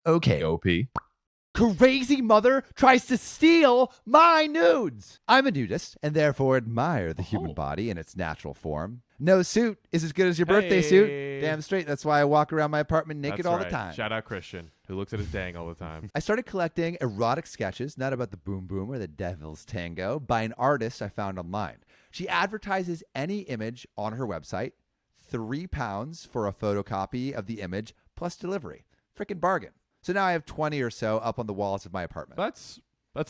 Okay. OP. Crazy mother tries to steal my nudes. I'm a nudist and therefore admire the human body in its natural form. No suit is as good as your birthday suit. Damn straight. That's why I walk around my apartment naked all the time. Shout out Christian, who looks at his dang all the time. I started collecting erotic sketches, not about the boom boom or the devil's tango, by an artist I found online. She advertises any image on her website, £3 for a photocopy of the image plus delivery. Frickin' bargain. So now I have 20 or so up on the walls of my apartment. That's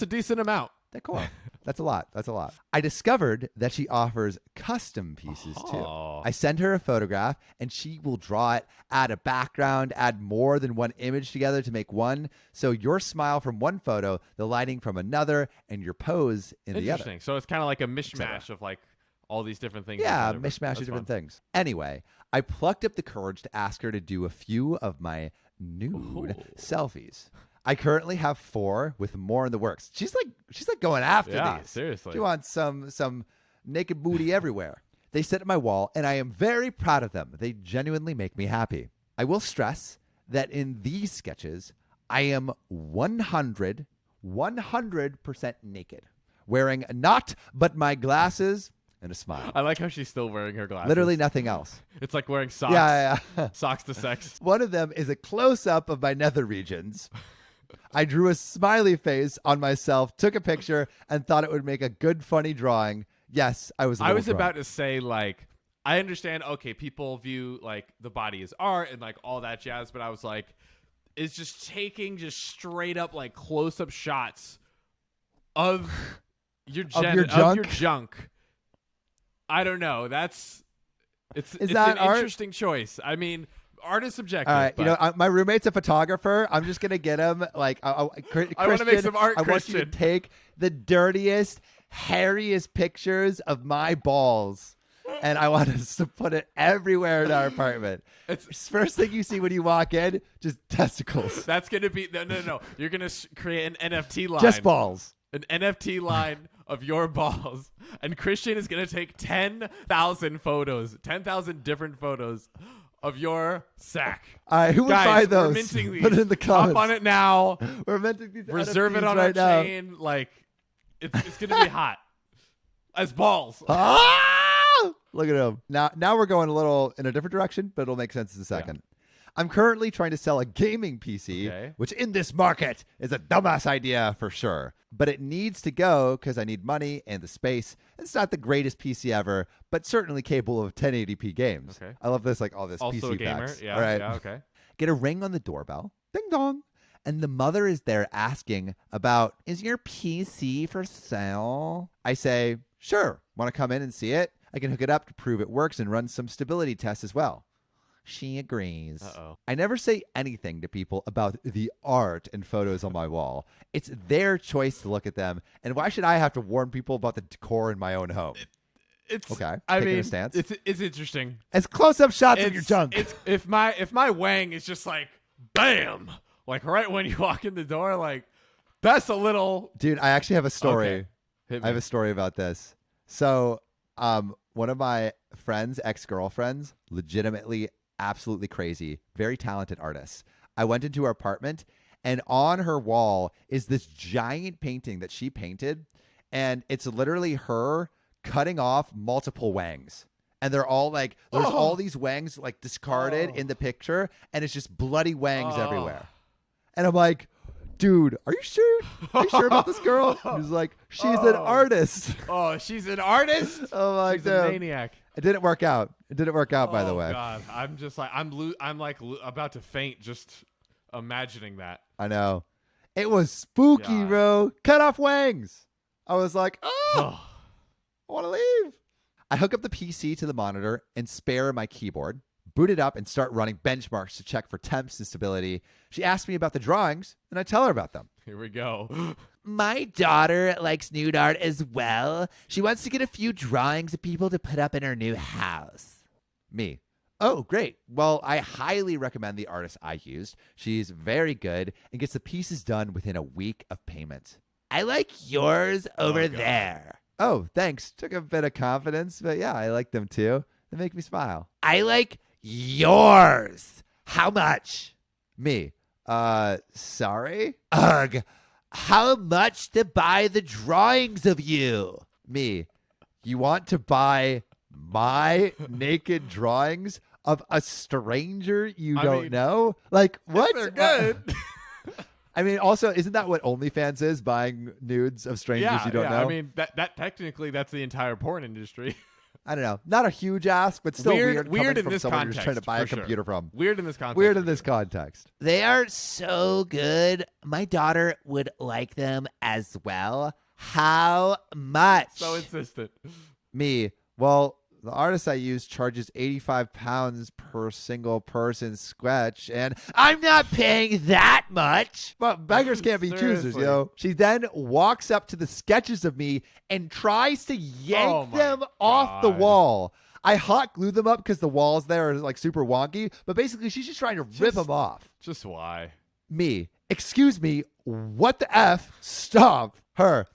a decent amount. Decor. That's a lot. That's a lot. I discovered that she offers custom pieces too. I send her a photograph and she will draw it, add a background, add more than one image together to make one. So your smile from one photo, the lighting from another, and your pose in the other. Interesting. So it's kind of like a mishmash of like all these different things. Yeah, mishmash of different things. Anyway, I plucked up the courage to ask her to do a few of my nude selfies. I currently have 4 with more in the works. She's like going after these. Seriously. She wants some naked booty everywhere. They sit at my wall and I am very proud of them. They genuinely make me happy. I will stress that in these sketches, I am 100% naked, wearing naught but my glasses and a smile. I like how she's still wearing her glasses. Literally nothing else. It's like wearing socks. Yeah. Socks to sex. One of them is a close-up of my nether regions. I drew a smiley face on myself, took a picture, and thought it would make a good, funny drawing. Yes, I was about to say, like, I understand, okay, people view, like, the body as art and, like, all that jazz, but I was like, it's just taking just straight up, like, close-up shots of your junk. I don't know. It's an interesting choice. I mean, art is subjective. All right, my roommate's a photographer. I'm just gonna get him. Like, I want to make some art. I want you to take the dirtiest, hairiest pictures of my balls, and I want us to put it everywhere in our apartment. It's first thing you see when you walk in, just testicles. That's gonna be no. You're gonna create an NFT line. Just balls. An NFT line of your balls, and Christian is gonna take 10,000 photos, 10,000 different photos of your sack. All right, who would buy those? We're minting these. Put it in the comments. Hop on it now. We're minting these. Reserve NFTs it on right our now. chain. Like, it's gonna be hot as balls. Look at him. Now we're going a little in a different direction, but it'll make sense in a second. Yeah. I'm currently trying to sell a gaming PC, which in this market is a dumbass idea for sure. But it needs to go because I need money and the space. It's not the greatest PC ever, but certainly capable of 1080p games. Okay. I love this, like all this also PC a gamer. facts. Yeah, all right. Yeah, okay. Get a ring on the doorbell. Ding dong. And the mother is there asking about, is your PC for sale? I say, sure. Want to come in and see it? I can hook it up to prove it works and run some stability tests as well. She agrees. I never say anything to people about the art and photos on my wall. It's their choice to look at them. And why should I have to warn people about the decor in my own home? It's okay. I mean, a stance. It's interesting. As close-up shots of your junk. If my wang is just like bam, like right when you walk in the door, like that's a little. Dude, I actually have a story. Okay. I have a story about this. So, one of my friends, ex-girlfriends, legitimately. Absolutely crazy, very talented artist. I went into her apartment and on her wall is this giant painting that she painted. And it's literally her cutting off multiple wangs. And they're all like, there's all these wangs like discarded in the picture. And it's just bloody wangs everywhere. And I'm like, dude, are you sure? Are you sure about this girl? He's like, she's an artist. Oh, she's an artist? Oh my God. She's a maniac. It didn't work out. By the way. Oh God, I'm just like I'm like about to faint just imagining that. I know. It was spooky, bro. Cut off wangs. I was like, I want to leave. I hook up the PC to the monitor and spare my keyboard, boot it up and start running benchmarks to check for temps and stability. She asked me about the drawings and I tell her about them. Here we go. My daughter likes nude art as well. She wants to get a few drawings of people to put up in her new house. Me. Oh, great. Well, I highly recommend the artist I used. She's very good and gets the pieces done within a week of payment. I like yours over there. Oh, thanks. Took a bit of confidence, but yeah, I like them too. They make me smile. I like yours. How much? Me. Sorry? Ugh. How much to buy the drawings of you? Me, you want to buy my naked drawings of a stranger you don't mean, know? Like, what? They're good. I mean, also, isn't that what OnlyFans is? Buying nudes of strangers you don't know? I mean, that technically that's the entire porn industry. I don't know. Not a huge ask, but still weird coming in from this someone context, you're trying to buy a for computer sure. from. Weird in this context. Weird in this context. They are so good. My daughter would like them as well. How much? So insistent. Me, well, the artist I use charges £85 per single person sketch, and I'm not paying that much. but beggars can't be choosers, Seriously. you know. She then walks up to the sketches of me and tries to Oh yank my them off the God. wall. I hot glue them up because the walls there are like super wonky, but basically she's just trying to rip them off. Just why? Me, excuse me, what the F? Stop her.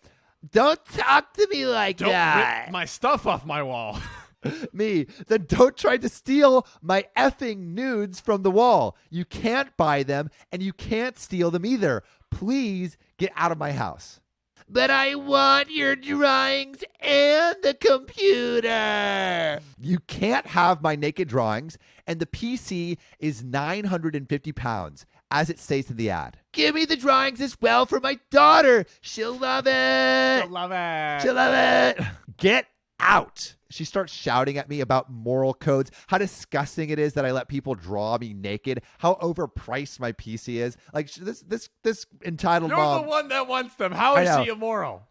Don't talk to me like Don't that. rip my stuff off my wall. Me, then don't try to steal my effing nudes from the wall. You can't buy them and you can't steal them either. Please get out of my house. But I want your drawings and the computer. You can't have my naked drawings, and the PC is £950, as it states in the ad. Give me the drawings as well for my daughter. She'll love it. I love it. She'll love it. Get out. She starts shouting at me about moral codes, how disgusting it is that I let people draw me naked, how overpriced my PC is. Like this entitled You're mom the one that wants them. How I is know. she immoral?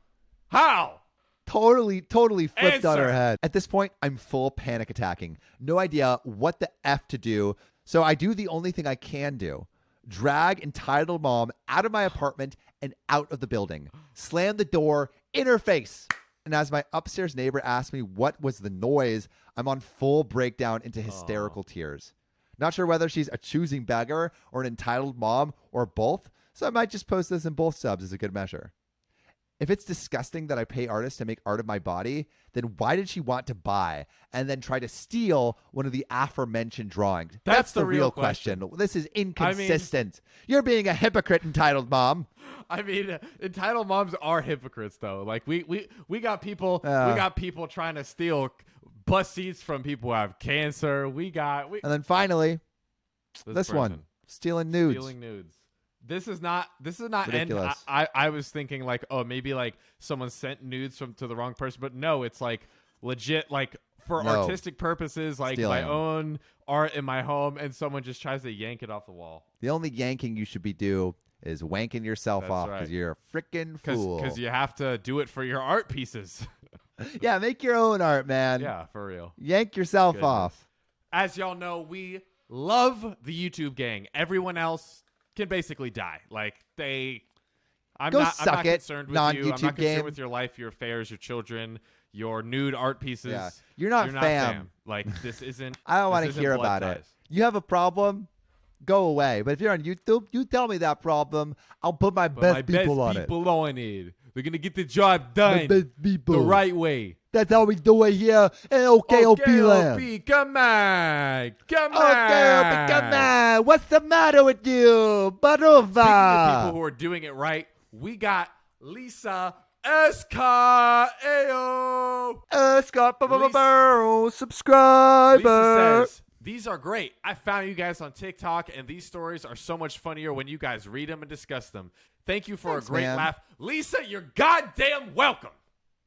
How? totally flipped on her Answer. head. At this point, I'm full panic attacking. No idea what the F to do. So I do the only thing I can do. Drag entitled mom out of my apartment and out of the building. Slam the door in her face. And as my upstairs neighbor asked me what was the noise, I'm on full breakdown into hysterical tears. Not sure whether she's a choosing beggar or an entitled mom or both, so I might just post this in both subs as a good measure. If it's disgusting that I pay artists to make art of my body, then why did she want to buy and then try to steal one of the aforementioned drawings? That's the the real real question. This is inconsistent. You're being a hypocrite, entitled mom. I mean, entitled moms are hypocrites, though. Like we got people, trying to steal bus seats from people who have cancer. And then finally, this one, stealing nudes. Stealing nudes. This is not Ridiculous. I was thinking like, oh, maybe like someone sent nudes to the wrong person, but no, it's like legit, like for No. artistic purposes, like Stealing my them. own art in my home, and someone just tries to yank it off the wall. The only yanking you should be do is wanking yourself That's off because right. you're a freaking fool. Because you have to do it for your art pieces. Yeah, make your own art, man. Yeah, for real. Yank yourself Goodness. off. As y'all know, we love the YouTube gang. Everyone else can basically die. Like I'm Go not suck it, concerned with you. I'm non-YouTube not concerned game. with your life, your affairs, your children, your nude art pieces. Yeah. You're not fam. Like this isn't. I don't want want to hear about it. You have a problem, go away. But if you're on YouTube, you tell me that problem. I'll put my best people on it. people on it. We're gonna get the job done My best people. the right way. That's how we do it here in OKOP land. OKOP, come on, come OKOP, come on. What's the matter with you? Speaking of people Barova. who are doing it right, we got Lisa Escalation. Scott, Lisa subscriber. says, these are great. I found you guys on TikTok, and these stories are so much funnier when you guys read them and discuss them. Thank you for Thanks, a great man. laugh. Lisa, you're goddamn welcome.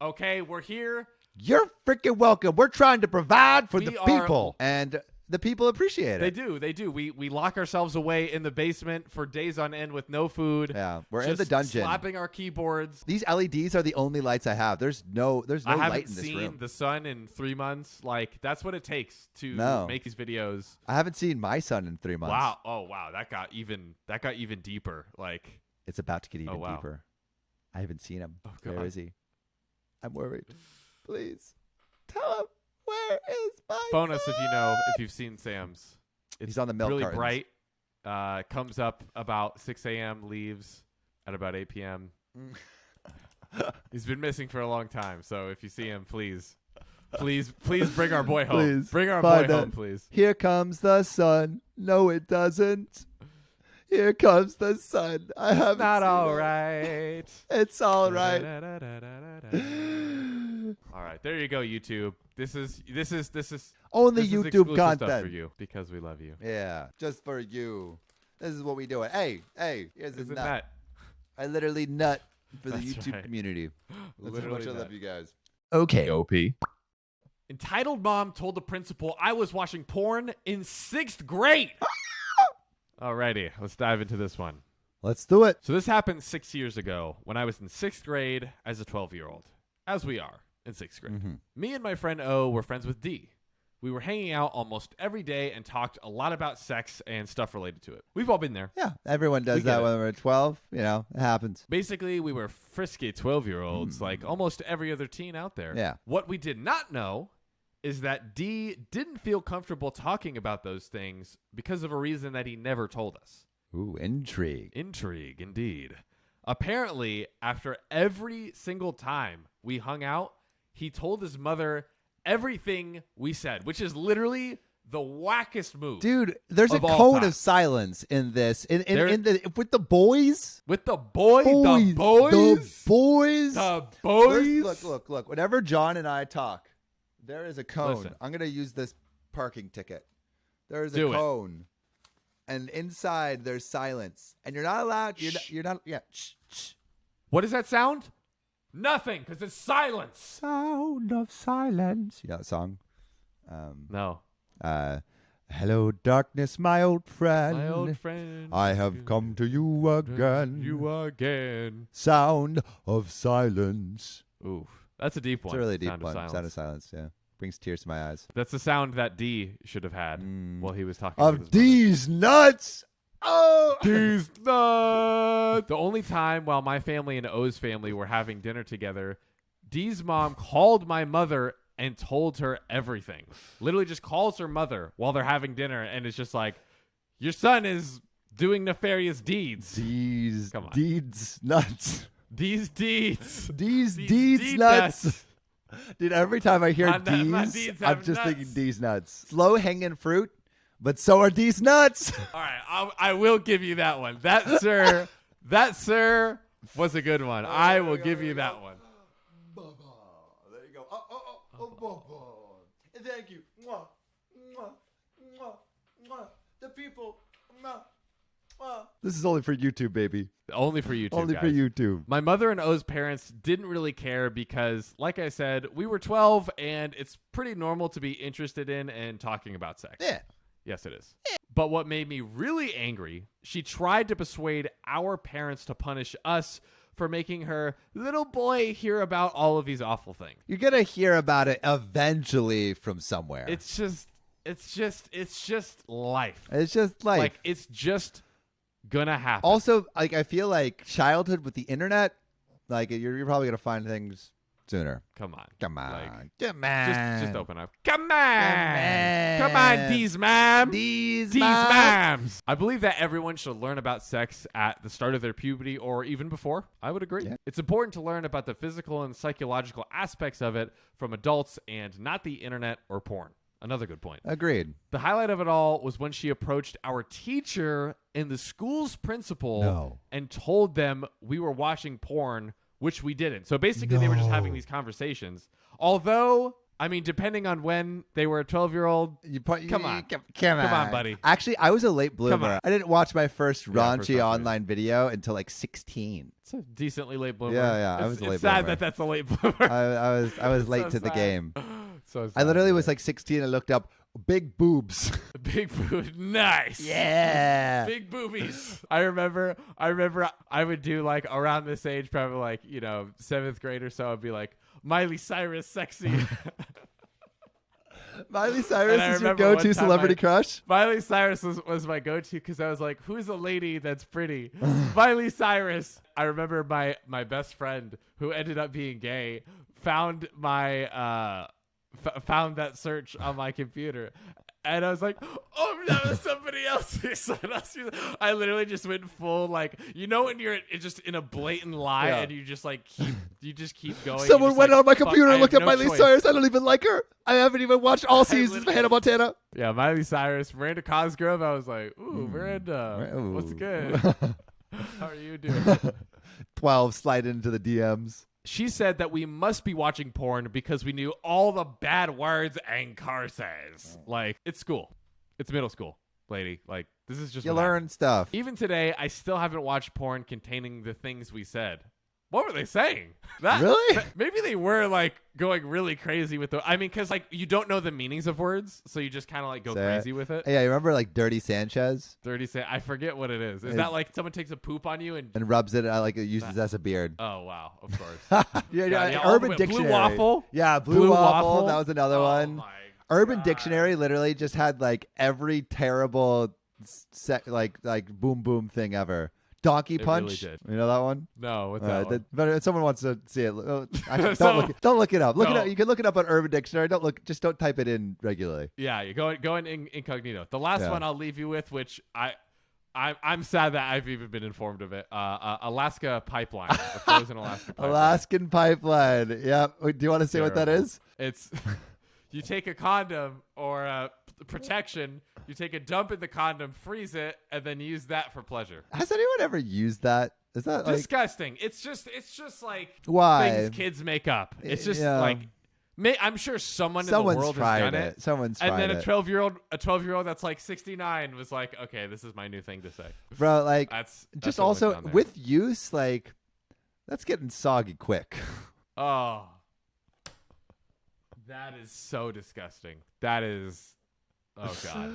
Okay, we're here. You're freaking welcome. We're trying to provide for We the are- people, and the people appreciate They it. do. We lock ourselves away in the basement for days on end with no food. Yeah, we're in just the dungeon. slapping our keyboards. These LEDs are the only lights I have. There's no I light haven't in this seen room. the sun in 3 months. Like that's what it takes to No. make these videos. I haven't seen my son in 3 months. Wow. Oh wow. That got even deeper. Like It's about to get even wow. deeper. I haven't seen him. Oh, Where God. is he? I'm worried. Please tell him where is my phone us son? if you know if you've seen Sam's. It's He's on the milk really cartons. bright. Comes up about 6 a.m. Leaves at about 8 p.m. He's been missing for a long time. So if you see him, please bring our boy home. Please, Bring our boy find home, him. please. Here comes the sun. No, it doesn't. Here comes the sun. I haven't Not seen all it. right. It's all right. All right, there you go, YouTube. This is Only this is YouTube exclusive stuff for content. you because we love you. Yeah, just for you. This is what we do. Hey, here's a Isn't nut. that I literally nut for the That's YouTube right. community. That's how much I love you guys. OKOP. Entitled mom told the principal I was watching porn in 6th grade. Alrighty, let's dive into this one. Let's do it. So this happened 6 years ago when I was in 6th grade as a 12-year-old, as we are in 6th grade. Mm-hmm. Me and my friend O were friends with D. We were hanging out almost every day and talked a lot about sex and stuff related to it. We've all been there. Yeah, everyone does We get that it. when we're 12. You know, it happens. Basically, we were frisky 12-year-olds like almost every other teen out there. Yeah. What we did not know is that D didn't feel comfortable talking about those things because of a reason that he never told us. Ooh, intrigue. Intrigue, indeed. Apparently, after every single time we hung out, he told his mother everything we said, which is literally the wackest move. Dude, there's a Of all cone time. of silence in this. In There- with the boys. With the boys. The boys. The boys. Look. Whenever John and I talk, there is a cone. Listen. I'm going to use this parking ticket. There is Do a it. cone. And inside there's silence. And you're not allowed. You're not. Yeah. Shh. What does that sound? Nothing, because it's silence. Sound of silence. You know that song? No. Hello, darkness, my old friend. My old friend. I have come to you again. You again. Sound of silence. Oof. That's a deep one. It's a really deep Sound of one. silence. Sound of silence. Yeah, brings tears to my eyes. That's the sound that D should have had while he was talking Of with his these nuts. Oh, D's nuts. The only time while my family and O's family were having dinner together, D's mom called my mother and told her everything. Literally just calls her mother while they're having dinner and it's just like, your son is doing nefarious deeds. these Come on. deeds nuts. These deeds. These These deeds deed nuts. Dude, every time I hear My D's, deeds I'm have just nuts. thinking D's nuts. Low hanging fruit, but so are these nuts. All right, I will give you that one. That sir was a good one. I will give you that one. There you go. Oh. Thank you. The people. This is only for YouTube, baby. Only for YouTube. Only guys. for YouTube. My mother and O's parents didn't really care because, like I said, we were 12 and it's pretty normal to be interested in and talking about sex. Yeah. Yes, it is. But what made me really angry, she tried to persuade our parents to punish us for making her little boy hear about all of these awful things. You're gonna hear about it eventually from somewhere. It's just life. It's just Like, it's just gonna happen. Also, like I feel like childhood with the internet, like you're probably gonna find things sooner. Come on. Come on, Like, come on, Just open up. Come on, D's ma'am. These D's mom. ma'ams. I believe that everyone should learn about sex at the start of their puberty or even before. I would agree. Yeah. It's important to learn about the physical and psychological aspects of it from adults and not the internet or porn. Another good point. Agreed. The highlight of it all was when she approached our teacher and the school's principal No. and told them we were watching porn, which we didn't. So basically, they were just having No. these conversations. Although, I mean, depending on when they were a 12-year-old, Come on. come on, buddy. Actually, I was a late bloomer. on. I didn't watch my first Yeah, raunchy first raunchy online video until like 16. it's a decently late bloomer. Yeah, I It's- was a late It's sad bloomer. that that's a late bloomer. I was It's late so to the sad. game. So I literally sad. was like 16 and looked up big boobs. Big food. Nice. Yeah. Big boobies. I remember I would do like around this age, probably like, 7th grade or so, I'd be like, Miley Cyrus sexy. Miley Cyrus I is your remember one go-to time celebrity crush? Miley Cyrus was my go-to because I was like, who's a lady that's pretty? Miley Cyrus. I remember my best friend who ended up being gay found my found that search on my computer And I was like, oh, that was somebody else. I literally just went full, like, you know, when you're just in a blatant lie and you just like keep going. Someone went on my computer and looked up no Miley choice. Cyrus. I don't even like her. I haven't even watched all seasons of Hannah Montana. Yeah, Miley Cyrus, Miranda Cosgrove. I was like, ooh, Miranda, what's good? How are you doing? 12 slide into the DMs. She said that we must be watching porn because we knew all the bad words and curses. Like, it's school. It's middle school, lady. Like, this is just You what learn happened. stuff. Even today, I still haven't watched porn containing the things we said. What were they saying? Really? Maybe they were like going really crazy with the. I mean, because like you don't know the meanings of words, so you just kind of like go crazy with it. Yeah, you remember like Dirty Sanchez? I forget what it is. Is that like someone takes a poop on you and rubs it like it uses as a beard? Oh wow, of course. yeah, all the Urban way- Dictionary. Blue Waffle. Yeah, Blue Waffle. That was another one. My Urban God. Dictionary literally just had like every terrible like boom boom thing ever. Donkey It Punch. really did. You know that one? No, what's that one? But if someone wants to see it, actually, So- don't look it up. Look it No. up. You can look it up on Urban Dictionary. Don't type it in regularly. Yeah, you go in incognito. The last one I'll leave you with, which I'm sad that I've even been informed of it. Alaska Pipeline, the frozen Alaska Pipeline. Alaskan Pipeline. Yeah. Do you want to say what that Terrible. is? It's you take a condom or protection, you take a dump in the condom, freeze it, and then use that for pleasure. Has anyone ever used that? Is that like Disgusting. It's just like why? things kids make up. It's just Yeah. like I'm sure someone's in the Someone's world tried has done it. Someone's And tried then it. a 12-year-old that's like 69 was like, okay, this is my new thing to say. Bro, like That's just what went also down there. with use, like that's getting soggy quick. Oh, that is so disgusting. That is, oh god.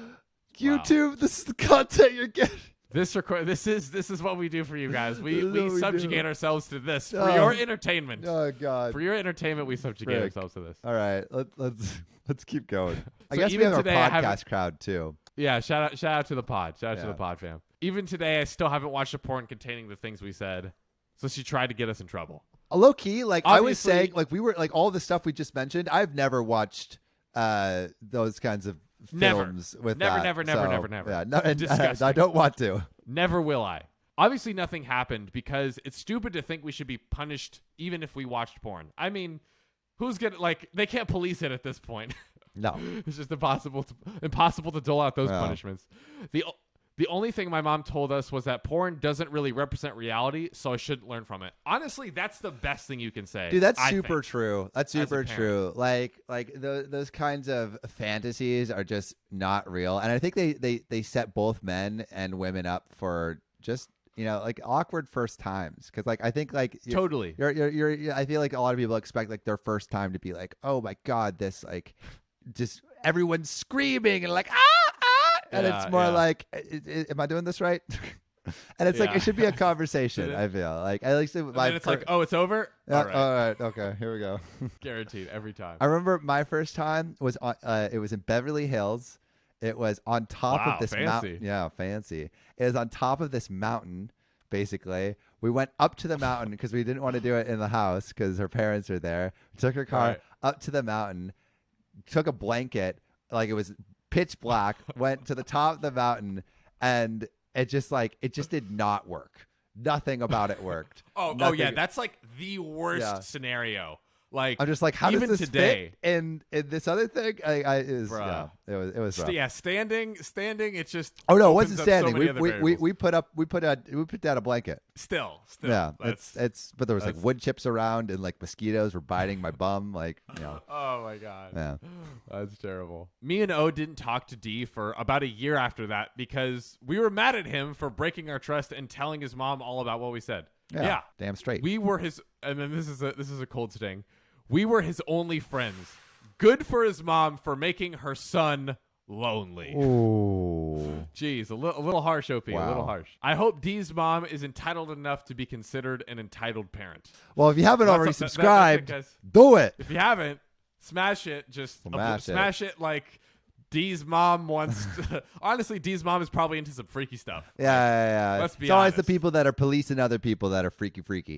YouTube, this is the content you're getting. This is what we do for you guys. We This is what we subjugate do. ourselves to this for Oh. your entertainment. Oh god. For your entertainment, we subjugate Frick. ourselves to this. All right, let's keep going. I So guess we even have our today, I haven't- podcast crowd too. Yeah, shout out to the pod. Shout out to Yeah. the pod fam. Even today, I still haven't watched a porn containing the things we said. So she tried to get us in trouble. Low key, like I was Obviously- saying, like we were like all the stuff we just mentioned. I've never watched those kinds of Never. films with Never, that. never, So, never. Yeah, no, and, Disgusting. I don't want to. Never will I. Obviously, nothing happened because it's stupid to think we should be punished even if we watched porn. I mean, who's gonna they can't police it at this point. No. It's just impossible to dole out those Yeah. punishments. The only thing my mom told us was that porn doesn't really represent reality, so I shouldn't learn from it. Honestly, that's the best thing you can say. Dude, that's I super think. true. That's as a super parent. true. Like those kinds of fantasies are just not real, and I think they set both men and women up for just like awkward first times because like I think like Totally. you're I feel like a lot of people expect like their first time to be like, oh my god, this like just everyone's screaming and like and Yeah, it's more yeah. like am I doing this right? And it's like Yeah. it should be a conversation. Should it? I feel like I like to And then it's like, oh, it's over? all All right. right, okay, here we go. Guaranteed every time. I remember my first time was on. It was in Beverly Hills. It was on top Wow, of this fancy. mountain. Yeah, fancy. It was on top of this mountain. Basically, we went up to the mountain because we didn't want to do it in the house because her parents are there. We took her car Right. up to the mountain, took a blanket, like it was pitch black, went to the top of the mountain, and it just did not work. Nothing about it worked. Oh yeah, Nothing- that's like the worst Yeah. scenario. Like I'm just like, how even does this today, fit in this other thing? It was Bruh. yeah, it was rough. yeah, standing. It's just. Oh no, it opens wasn't up so standing. many other we variables. put down a blanket. Still. Yeah, That's. but there was like that's- wood chips around and like mosquitoes were biting my bum. Like Oh my god. yeah. That's terrible. Me and O didn't talk to D for about a year after that because we were mad at him for breaking our trust and telling his mom all about what we said. Yeah. Damn straight. We were his, and then this is a cold sting. We were his only friends. Good for his mom for making her son lonely. Ooh. Jeez, a little harsh, OP. A little Wow. harsh. I hope D's mom is entitled enough to be considered an entitled parent. Well, if you haven't That's already it, subscribed, guys. do it. If you haven't, smash it. Just Smash it. it like D's mom wants to. Honestly, D's mom is probably into some freaky stuff. Yeah. Let's be It's always the honest. people that are policing other people that are freaky.